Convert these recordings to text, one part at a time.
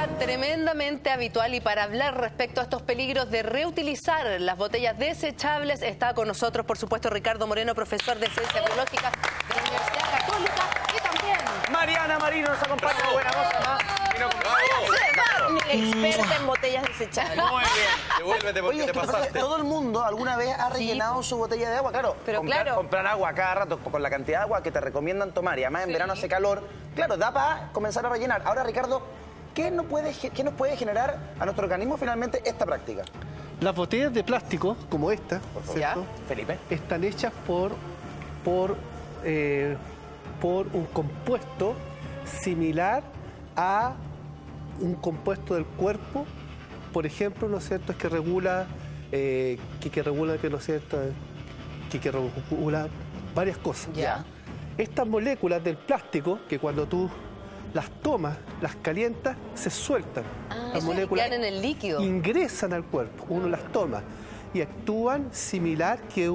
práctica tremendamente habitual, y para hablar respecto a estos peligros de reutilizar las botellas desechables está con nosotros, por supuesto, Ricardo Moreno, profesor de Ciencias Biológicas de la Universidad Católica, y también Mariana Marino nos acompaña. Buena moza, Experta en botellas desechables. Muy bien. Devuélvete porque Oye, te pasaste. todo el mundo alguna vez ha rellenado su botella de agua, claro. Pero comprar agua cada rato con la cantidad de agua que te recomiendan tomar, y además en verano hace calor, claro, da para comenzar a rellenar. Ahora, Ricardo, ¿qué nos puede generar a nuestro organismo finalmente esta práctica? Las botellas de plástico, como esta, ¿cierto? Felipe. Están hechas por un compuesto similar a un compuesto del cuerpo, por ejemplo, ¿no es cierto?, es que regula, que ¿no es cierto?, que regula varias cosas. Ya. Estas moléculas del plástico, que cuando tú las tomas, las calientas, se sueltan. Las moléculas quedan en el líquido. ingresan al cuerpo, uno las toma y actúan similar que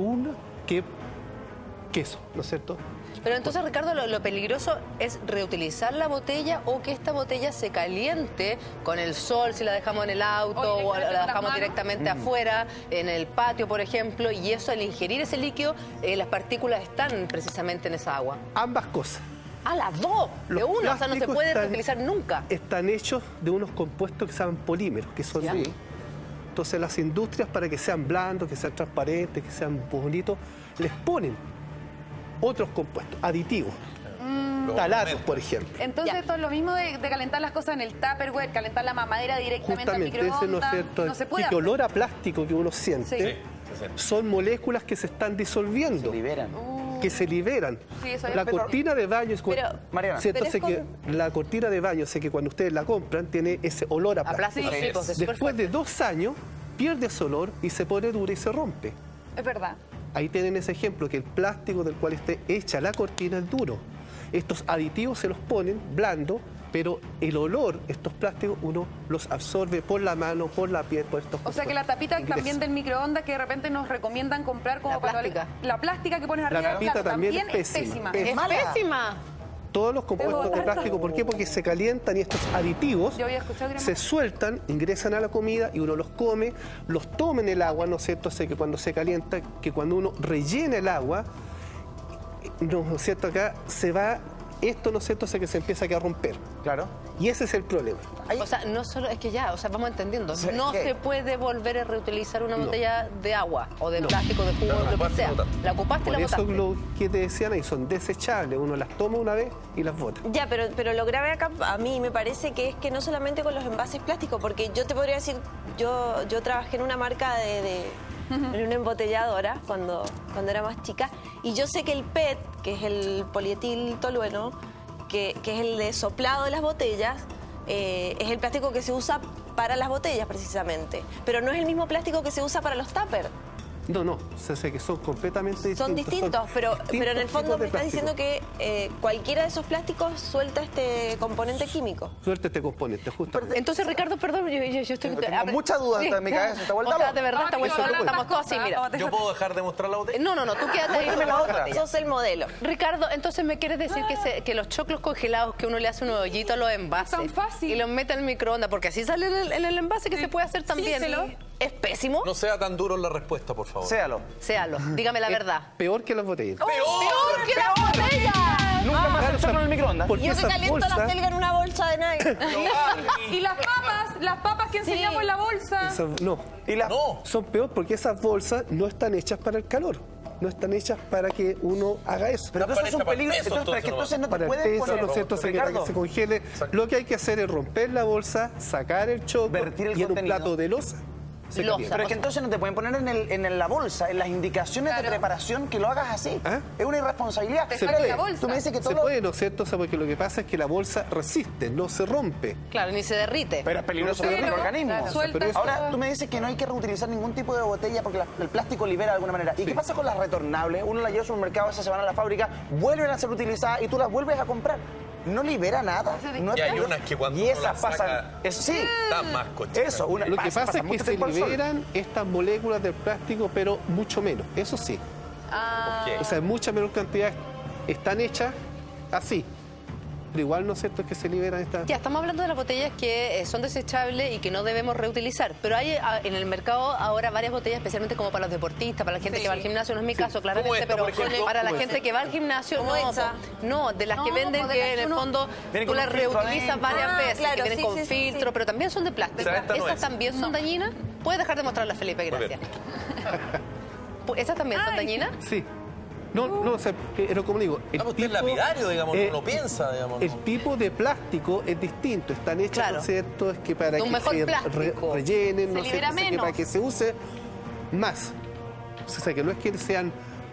eso, ¿no es cierto? Pero entonces, Ricardo, lo peligroso es reutilizar la botella, o que esta botella se caliente con el sol, si la dejamos en el auto o la dejamos directamente afuera, en el patio, por ejemplo, y eso, al ingerir ese líquido, las partículas están precisamente en esa agua. Ambas cosas. ¡A las dos! De una, o sea, no se puede reutilizar nunca. Están hechos de unos compuestos que se llaman polímeros, que son... Entonces las industrias, para que sean blandos, que sean transparentes, que sean bonitos, les ponen otros compuestos, aditivos. Talatos, por ejemplo. Entonces esto es lo mismo de calentar las cosas en el Tupperware, calentar la mamadera directamente al Justamente, ese, ¿no es cierto? No se puede Y que hacer. olor a plástico que uno siente, son moléculas que se están disolviendo. Se liberan. Que se liberan. Sí, eso es. La cortina de baño es... Mariana. ¿cierto? La cortina de baño, sé que cuando ustedes la compran, tiene ese olor a A plástico. plástico, sí, pues, es súper Después fuerte. de 2 años, pierde ese olor y se pone dura y se rompe. Es verdad. Ahí tienen ese ejemplo, que el plástico del cual esté hecha la cortina es duro. Estos aditivos se los ponen blando, pero el olor, estos plásticos, uno los absorbe por la mano, por la piel, por estos O sea que la tapita también del microondas que de repente nos recomiendan comprar como La plástica. La plástica que pones arriba La del tapita plato también es es pésima. pésima. ¡Es pésima! Todos los compuestos de botar plástico, todo. ¿por qué? Porque se calientan y estos aditivos Yo había escuchado que era se sueltan, ingresan a la comida y uno los come, los toma en el agua, ¿no es cierto? Sé que cuando se calienta, que cuando uno rellena el agua, ¿no es cierto? Acá se va, esto, ¿no es cierto? Sé que se empieza a romper. Claro. Y ese es el problema. O sea, no solo, es que ya, o sea, vamos entendiendo, Sí, no ¿qué? se puede volver a reutilizar una botella de agua o de plástico, de jugo, lo que sea. La ocupaste y Por la eso botaste. lo que te decían ahí son desechables, uno las toma una vez y las bota. Ya, pero lo grave acá a mí me parece que es que no solamente con los envases plásticos, porque yo te podría decir, yo trabajé en una marca en una embotelladora cuando era más chica, y yo sé que el PET, que es el polietil tolueno, que es el de soplado de las botellas, es el plástico que se usa para las botellas precisamente, pero no es el mismo plástico que se usa para los tuppers. No, sé que son completamente distintos. Son distintos, pero en el fondo me estás diciendo diciendo que cualquiera de esos plásticos suelta este componente químico. Suelta este componente, justamente. Entonces, Ricardo, perdón, yo estoy... Tengo muchas dudas en mi cabeza, ¿está vuelta O sea, loca? de verdad, está vuelta loca, estamos todos así, mira. ¿Yo puedo dejar de mostrar la botella? No, tú quédate ahí. Muéstrame la otra. Sos el modelo. Ricardo, entonces me quieres decir que los choclos congelados, que uno le hace un hoyito a los envases Tan fácil. y los mete en el microondas, porque así sale en el envase, que se puede hacer también. Sí. ¿Es pésimo? No sea tan duro la respuesta, por favor. Séalo. Séalo, dígame la verdad. Peor que las botellas. ¡Peor que la botella! Nunca más el choclo en el microondas. Porque Yo que esas caliento la bolsas- selga en una bolsa de nylon. Y las papas que enseñamos en la bolsa. no, Y la... No. son peor porque esas bolsas no están hechas para el calor. No están hechas para que uno haga eso. Pero eso es un para el peligro. peso, Entonces no te Para el puedes peso, poner... ¿no es cierto? Para que Ricardo, se congele. Lo que hay que hacer es romper la bolsa, sacar el choco Vertir el y en un contenido. plato de loza se Loza. calienta. Pero es que entonces no te pueden poner en la bolsa, en las indicaciones de preparación, que lo hagas así. ¿Ah? Es una irresponsabilidad. Te Se sale puede. la bolsa. Tú me dices que todo Se lo... puede, ¿no es cierto? O sea, porque lo que pasa es que la bolsa resiste, no se rompe. Claro, ni se derrite. Pero es peligroso para el Pero, organismo. claro, suelta Pero eso- Ahora, tú me dices que no hay que reutilizar ningún tipo de botella porque el plástico libera de alguna manera. ¿Y qué pasa con las retornables? Uno las lleva al supermercado, esas se van a la fábrica, vuelven a ser utilizadas y tú las vuelves a comprar. No libera nada. No es Y hay peligroso. unas que cuando Y uno esas las saca, pasan... Eso sí. están más cochinas. Eso. Lo que pasa es que mucho se tiempo al sol. liberan estas moléculas del plástico, pero mucho menos. Eso sí. ¿Por qué? O sea, en mucha menor cantidad están hechas así. pero igual, ¿no es cierto?, es que se liberan estas... Ya, estamos hablando de las botellas que son desechables y que no debemos reutilizar, pero hay en el mercado ahora varias botellas, especialmente como para los deportistas, para la gente que va al gimnasio, no es mi caso, claramente, esta, pero por ejemplo? para la gente que va al gimnasio, no, de las que venden de que las en que el uno- fondo Vienen tú con las un filtro reutilizas adentro. varias veces, claro, que vienen sí, con sí, sí, filtro, sí. pero también son de plástico. O sea, esta no ¿Esas es. también son dañinas? Puedes dejar de mostrarlas, Felipe, Muy gracias. bien. ¿Esas también son dañinas? Sí. No, o sea, pero como digo... Ah, usted es lapidario, digamos, no lo piensa, digamos. El tipo de plástico es distinto. Están hechos, Claro. ¿no es cierto?, es que para De un que mejor se plástico. rellenen, ¿no Se es libera cierto?, que menos. para que se use más. O sea, que no es que sean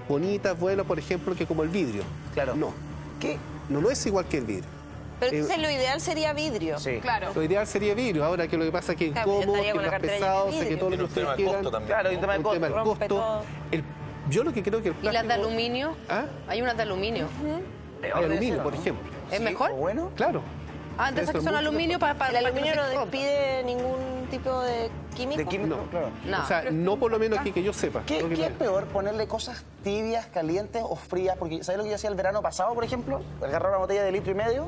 bonitas, buenas, por ejemplo, que como el vidrio. Claro. No. ¿Qué? No es igual que el vidrio. Pero entonces lo ideal sería vidrio. Sí. Claro. Lo ideal sería vidrio. Ahora que lo que pasa es que es Claro, yo incómodo, estaría que con no la es cartera pesado, llena de sé que todo lo Tiene que un tema ustedes de quieran. costo también. Claro, hay un tema de Un tema costo. del Rompe costo. todo. Yo lo que creo que el ¿Y plástico... las de aluminio? ¿Ah? Hay unas de aluminio. Hay aluminio, por ejemplo. ¿Es mejor? Bueno. Claro. Ah, entonces Eso que es son mucho aluminio para El aluminio que no se rompa. despide ningún tipo de químico. De químico, No. claro. No. O sea, no por lo menos aquí que yo sepa. ¿Qué, Lo que qué es me- peor, ponerle cosas tibias, calientes o frías? Porque, ¿sabes lo que yo hacía el verano pasado, por ejemplo? Agarraba una botella de 1,5 litros,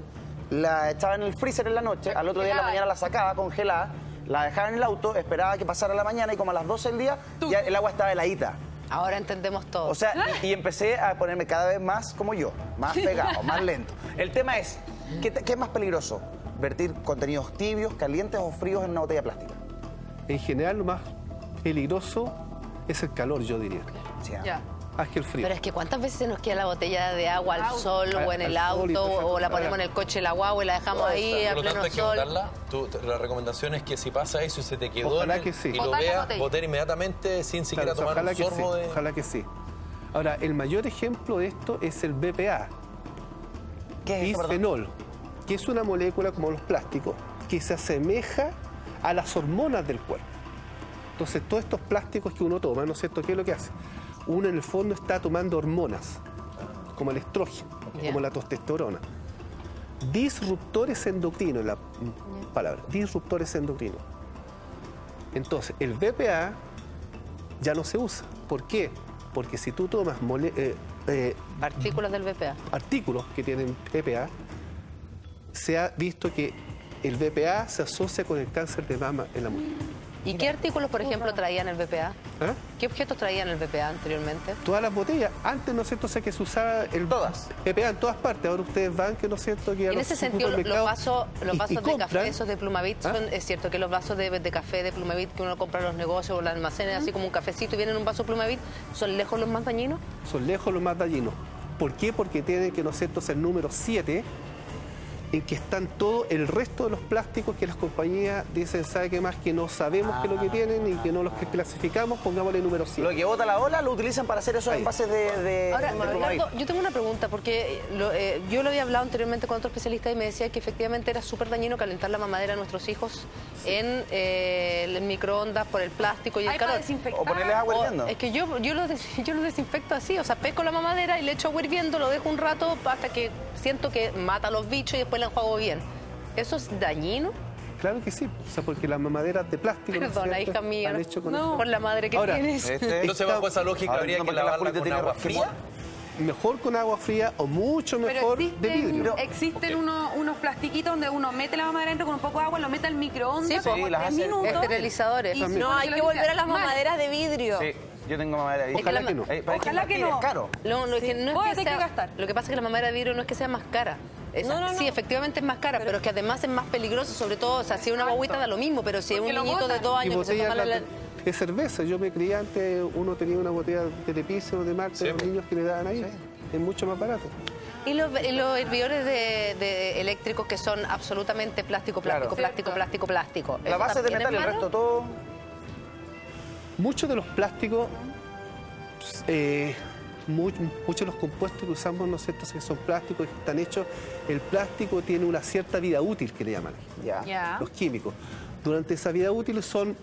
la echaba en el freezer en la noche, al otro día en la mañana la sacaba congelada, la dejaba en el auto, esperaba que pasara la mañana y como a las 12 del día ya el agua estaba heladita. Ahora entendemos todo. O sea, y empecé a ponerme cada vez más como yo, más pegado, más lento. El tema es, ¿qué es más peligroso? ¿Vertir contenidos tibios, calientes o fríos en una botella plástica? En general, lo más peligroso es el calor, yo diría. Sí, Ya. Más que el frío. Pero es que ¿cuántas veces se nos queda la botella de agua al sol o en el Al sol y auto todas esas o la cosas. ponemos en el coche, la guagua y la dejamos ahí a Por lo tanto, pleno hay que sol? botarla. La recomendación es que si pasa eso y se te quedó Ojalá en el- que sí. y lo Botar la veas, botella. botar inmediatamente sin siquiera Claro, tomar un sorbo de... Ojalá que sí. Ahora, el mayor ejemplo de esto es el BPA, ¿Qué es eso, perdón? bisfenol, que es una molécula como los plásticos, que se asemeja a las hormonas del cuerpo. Entonces, todos estos plásticos que uno toma, ¿no es cierto? ¿Qué es lo que hace? Uno en el fondo está tomando hormonas, como el estrógeno, Ya. como la testosterona. Disruptores endocrinos, la palabra, disruptores endocrinos. Entonces, el BPA ya no se usa. ¿Por qué? Porque si tú tomas Partículas del BPA. artículos que tienen BPA, se ha visto que el BPA se asocia con el cáncer de mama en la mujer. ¿Y qué artículos, por ejemplo, traían el BPA? ¿Ah? ¿Qué objetos traían el BPA anteriormente? Todas las botellas, antes, ¿no es cierto?, sé que se usaba el Todas. BPA en todas partes. Ahora ustedes van, que no es cierto, que a En los ese sentido, los supermercados vasos y de compran. café, esos de Plumavit, ¿Ah? es cierto que los vasos de café de Plumavit que uno compra en los negocios o los almacenes, así como un cafecito y vienen en un vaso Plumavit, ¿son lejos los más dañinos? Son lejos los más dañinos. ¿Por qué? Porque tienen que, ¿no es cierto?, ser número 7, en que están todo el resto de los plásticos que las compañías dicen, ¿sabe qué más? Que no sabemos qué es lo que tienen y que no los que clasificamos, pongámosle número 7. Lo que bota la ola lo utilizan para hacer esos Ahí. envases de Ahora, Plumavit. Ricardo, yo tengo una pregunta, porque yo lo había hablado anteriormente con otro especialista y me decía que efectivamente era súper dañino calentar la mamadera de nuestros hijos en el microondas por el plástico y el Hay para calor. desinfectar. O ponerles agua hirviendo. Es que yo lo desinfecto así, o sea, pesco la mamadera y le echo agua hirviendo, lo dejo un rato hasta que siento que mata a los bichos y después la enjuago bien. ¿Eso es dañino? Claro que sí, o sea, porque las mamaderas de plástico, ¿no es Perdona, cierto?, hija mía, han hecho con no, esto. por la madre que Ahora, tienes. Entonces, bajo esa lógica, Ahora habría entiendo que por qué la lavarla Juli te con tiene agua que fría. Mejor con agua fría o mucho Pero mejor de vidrio. existen unos plastiquitos donde uno mete la mamadera dentro con un poco de agua, lo mete al microondas Sí, como sí, las 3 hace- minutos. Esterilizadores. y También. No, hay que volver a las mamaderas de vidrio. Sí, yo tengo mamadera ahí. Ojalá que no. Pero es Ojalá que es no. caro. No, es que no Voy a es que tener que sea, gastar. lo que pasa es que la mamadera de vidrio no es que sea más cara. No. Sí, efectivamente es más cara, pero es que además es más peligroso, sobre todo, o sea, si es una guaguita da lo mismo, pero si es un Porque lo niñito de botan. 2 Y años que se botellas toma de cerveza. Yo me crié antes, uno tenía una botella de Telepizza o de Marte, Sí. los niños que le daban ahí. Es mucho más barato. Y los hervidores de eléctricos que son absolutamente plástico, plástico, Claro. plástico, plástico, plástico. La ¿Eso base de también metal y es el malo? resto todo. Muchos de los plásticos, muchos de los compuestos que usamos, ¿no es cierto?, que son plásticos, que están hechos, el plástico tiene una cierta vida útil, que le llaman, Ya. Ya. los químicos. Durante esa vida útil son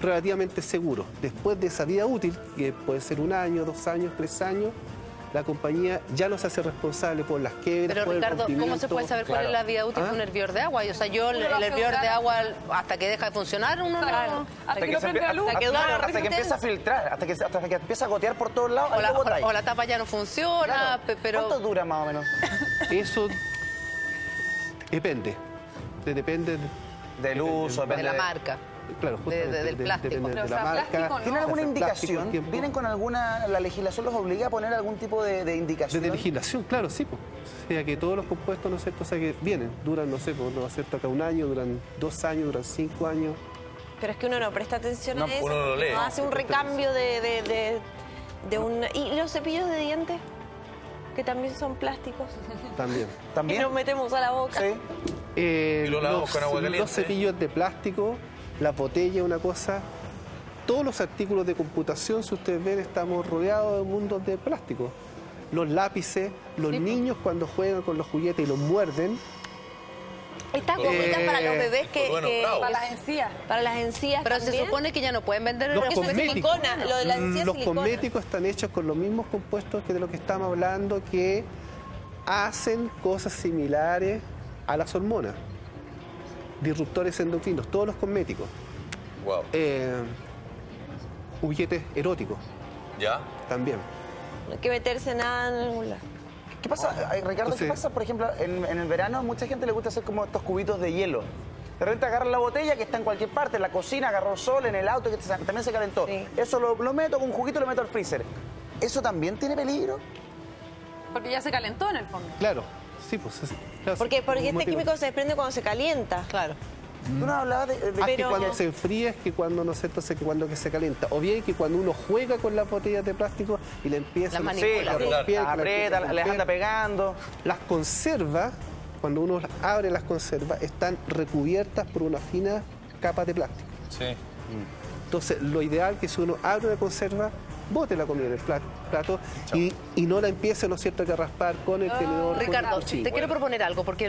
relativamente seguros. Después de esa vida útil, que puede ser 1 año, 2 años, 3 años, la compañía ya no se hace responsable por las quiebras, Pero por el Ricardo, ¿cómo se rompimiento. puede saber cuál es la vida útil ¿Ah? de un hervidor de agua? Y, o sea, yo el Uno lo hace hervidor de durar. agua hasta que deja de funcionar, uno no... Hasta que no prende la luz. Hasta que dura la hasta que resistencia. empieza a filtrar, hasta que empieza a gotear por todos lados, O ahí la, lo botáis. o la tapa ya no funciona, Claro. pero... ¿Cuánto dura más o menos? Eso Depende. Depende Del uso, De depende la marca. claro, justamente, del plástico. depende O de sea, la marca. plástico no. ¿Tienen alguna Ya sea plástico, indicación? tiempo. ¿Vienen con alguna, la legislación los obliga a poner algún tipo de indicación? De legislación, claro, sí. Pues. O sea, que todos los compuestos, ¿no es cierto? O sea, que vienen, duran, no sé, pues, ¿no es cierto? Acá 1 año, duran 2 años, duran 5 años. Pero es que uno no presta atención a eso. uno no lo lee. No hace un recambio de un... ¿Y los cepillos de dientes? Que también son plásticos. También. Y ¿También? nos metemos a la boca. Sí. Y lo lavamos con agua caliente. Los cepillos de plástico, la botella, una cosa. Todos los artículos de computación, si ustedes ven, estamos rodeados de mundos de plástico. Los lápices, los niños cuando juegan con los juguetes y los muerden. Estas gomitas para los bebés Bueno, bravo. Para las encías. para las encías Pero se también. supone que ya no pueden vender Los Eso es cosméticos. silicona, lo de la encía es Los silicona. cosméticos están hechos con los mismos compuestos que de lo que estamos hablando, que hacen cosas similares a las hormonas. Disruptores endocrinos, todos los cosméticos. Wow. Juguetes eróticos ¿Ya? también. No hay que meterse nada en ningún lado. ¿Qué pasa, Ricardo, qué Entonces- pasa, por ejemplo, en el verano? Mucha gente le gusta hacer como estos cubitos de hielo. De repente agarran la botella que está en cualquier parte, en la cocina, agarró el sol, en el auto, que también se calentó. Sí. Eso lo meto con un juguito y lo meto al freezer. ¿Eso también tiene peligro? Porque ya se calentó en el fondo. Claro, sí, pues. Claro, Porque este motivo. químico se desprende cuando se calienta. Claro. Tú nos hablabas de Más que Pero- cuando se enfría es que cuando no sé, entonces que cuando que se calienta. O bien que cuando uno juega con las botellas de plástico y le empieza Las no sé, manipula. a Sí, romper, que las la aprieta, empieza a les anda romper. pegando. Las conservas, cuando uno abre las conservas, están recubiertas por una fina capa de plástico. Sí. Entonces, lo ideal es que si uno abre una conserva, bote la comida en el plato y no la empiece, ¿no es cierto?, a raspar con el tenedor. con el Ricardo, cuchillo. te quiero proponer algo, porque